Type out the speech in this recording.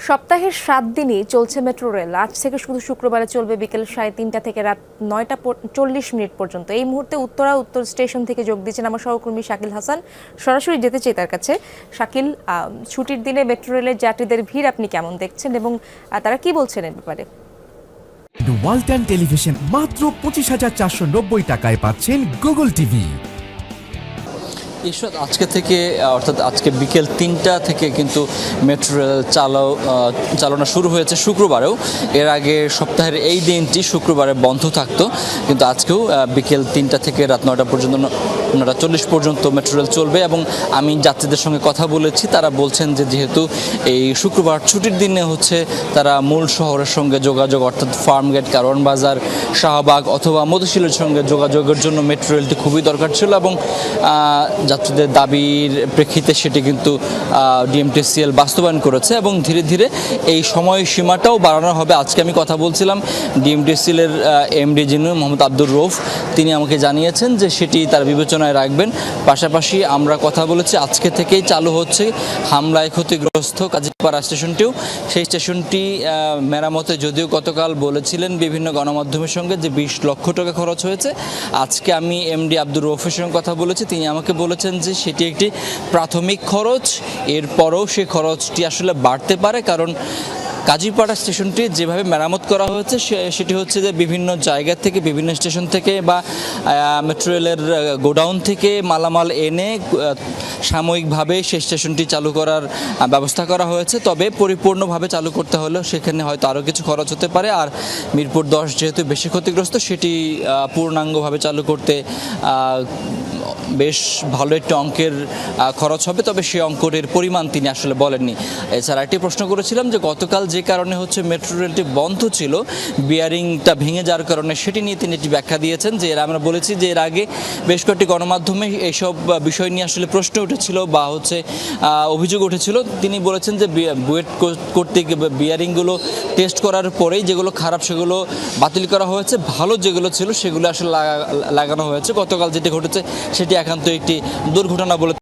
সপ্তাহের ৭ দিনই চলছে মেট্রো রেল। আজ থেকে শুধু শুক্রবারে চলবে বিকেল 3:30 থেকে রাত 9:40 পর্যন্ত। এই মুহূর্তে উত্তর স্টেশন থেকে যোগ দিচ্ছেন আমার সহকর্মী শাকিল হাসান। সরাসরি যেতে চাই তার কাছে। শাকিল, ছুটির দিনে মেট্রো রেলের যাত্রীদের ভিড় আপনি কেমন দেখছেন এবং তারা কি বলছেন এর ব্যাপারে? ওয়ালটন টেলিভিশন মাত্র 25,490 টাকায় পাচ্ছেন গুগল টিভি। ঈশ্বর, আজকে থেকে অর্থাৎ আজকে বিকেল 3টা থেকে কিন্তু মেট্রো রেল চালনা শুরু হয়েছে শুক্রবারেও। এর আগে সপ্তাহের এই দিনটি শুক্রবারে বন্ধ থাকতো, কিন্তু আজকেও বিকেল 3টা থেকে রাত 9টা পর্যন্ত 9:40 পর্যন্ত মেট্রো রেল চলবে। এবং আমি যাত্রীদের সঙ্গে কথা বলেছি, তারা বলছেন যে যেহেতু এই শুক্রবার ছুটির দিনে হচ্ছে তারা মূল শহরের সঙ্গে যোগাযোগ অর্থাৎ ফার্মগেট, কারওয়ান বাজার, শাহবাগ অথবা মধুশিলের সঙ্গে যোগাযোগের জন্য মেট্রো রেলটি খুবই দরকার ছিল এবং যাত্রীদের দাবির প্রেক্ষিতে সেটি কিন্তু ডিএমটিসিএল বাস্তবায়ন করেছে এবং ধীরে ধীরে এই সময়সীমাটাও বাড়ানো হবে। আজকে আমি কথা বলছিলাম ডিএমটিসিএলের এমডি যিনি মোহাম্মদ আব্দুর রৌফ, তিনি আমাকে জানিয়েছেন যে সেটি তার বিবেচনায় রাখবেন। পাশাপাশি আমরা কথা বলেছি আজকে থেকেই চালু হচ্ছে হামলায় ক্ষতিগ্রস্ত কাজীপাড়া স্টেশনটিও। সেই স্টেশনটি মেরামতে যদিও গতকাল বলেছিলেন বিভিন্ন গণমাধ্যমের সঙ্গে যে 20 লক্ষ টাকা খরচ হয়েছে। আজকে আমি এমডি আব্দুর রৌফের সঙ্গে কথা বলেছি, তিনি আমাকে বলেছেন যে সেটি একটি প্রাথমিক খরচ, এরপরও সে খরচটি আসলে বাড়তে পারে। কারণ কাজীপাড়া স্টেশনটি যেভাবে মেরামত করা হয়েছে সেটি হচ্ছে যে বিভিন্ন জায়গা থেকে, বিভিন্ন স্টেশন থেকে বা মেট্রো রেলের গোডাউন থেকে মালামাল এনে সাময়িকভাবে সেই স্টেশনটি চালু করার ব্যবস্থা করা হয়েছে। তবে পরিপূর্ণভাবে চালু করতে হলেও সেখানে হয়তো আরও কিছু খরচ হতে পারে। আর মিরপুর 10 যেহেতু বেশি ক্ষতিগ্রস্ত, সেটি পূর্ণাঙ্গভাবে চালু করতে বেশ ভালো একটি অঙ্কের খরচ হবে, তবে সেই অঙ্কের পরিমাণ তিনি আসলে বলেননি। এছাড়া একটি প্রশ্ন করেছিলাম যে গতকাল যে কারণে হচ্ছে মেট্রো রেলটি বন্ধ ছিল, বিয়ারিংটা ভেঙে যাওয়ার কারণে, সেটি নিয়ে তিনি একটি ব্যাখ্যা দিয়েছেন যে আমরা বলেছি যে এর আগে বেশ কয়েকটি গণমাধ্যমে এইসব বিষয় নিয়ে আসলে প্রশ্ন উঠেছিল বা হচ্ছে অভিযোগ উঠেছিল। তিনি বলেছেন যে বুয়েট করতে বিয়ারিংগুলো টেস্ট করার পরেই যেগুলো খারাপ সেগুলো বাতিল করা হয়েছে, ভালো যেগুলো ছিল সেগুলো আসলে লাগানো হয়েছে। গতকাল যেটি ঘটেছে সেটি একান্ত একটি দুর্ঘটনা বলে